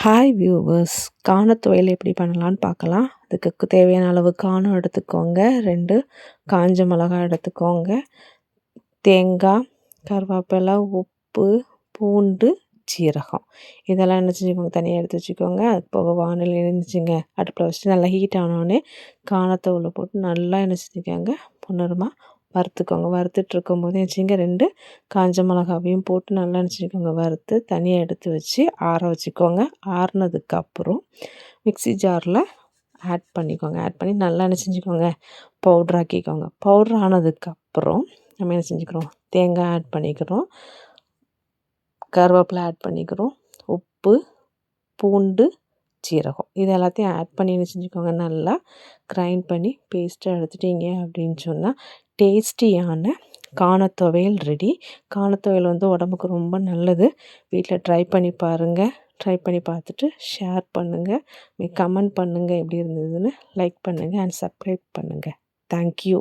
Hi viewers, காண துவையல் எப்படி பண்ணலான்னு பார்க்கலாம். அதுக்கு தேவையான அளவு காணம் எடுத்துக்கோங்க. 2 காஞ்ச மிளகாய் எடுத்துக்கோங்க. தேங்காய், கருவேப்பிலை, உப்பு, பூண்டு, சீரகம் இதெல்லாம் என்ன செஞ்சுக்கோங்க, தனியாக எடுத்து வச்சுக்கோங்க. அது போக வானல் இருந்துச்சுங்க அடுப்பில் வச்சுட்டு நல்லா ஹீட் ஆனோடனே காணத்தை உள்ள போட்டு நல்லா என்ன செஞ்சுக்கோங்க, பொன்னிறமாக வறுத்துக்கோங்க. வறுத்துட்டு இருக்கும்போது வச்சுங்க 2 காஞ்ச மிளகாவையும் போட்டு நல்லா நினச்சிக்கோங்க, வறுத்து தனியாக எடுத்து வச்சு ஆற வச்சுக்கோங்க. ஆறுனதுக்கப்புறம் மிக்ஸி ஜாரில் ஆட் பண்ணிக்கோங்க. ஆட் பண்ணி நல்லா என்ன செஞ்சுக்கோங்க, பவுட்ராக்கிக்கோங்க. பவுட்ரு ஆனதுக்கப்புறம் நம்ம என்ன செஞ்சுக்கிறோம், தேங்காய் ஆட் பண்ணிக்கிறோம், கருவேப்பிலை ஆட் பண்ணிக்கிறோம், உப்பு, பூண்டு, சீரகம் இது எல்லாத்தையும் ஆட் பண்ணி என்ன செஞ்சுக்கோங்க, நல்லா கிரைண்ட் பண்ணி பேஸ்ட்டாக எடுத்துட்டீங்க அப்படின்னு சொன்னால் டேஸ்டியான காணத்துவையல் ரெடி. காணத்துவையல் உடம்புக்கு ரொம்ப நல்லது. வீட்டில் ட்ரை பண்ணி பாருங்கள். ட்ரை பண்ணி பார்த்துட்டு ஷேர் பண்ணுங்கள், கமெண்ட் பண்ணுங்கள் எப்படி இருந்ததுன்னு, லைக் பண்ணுங்கள் அண்ட் சப்ஸ்கிரைப் பண்ணுங்கள். தேங்க்யூ.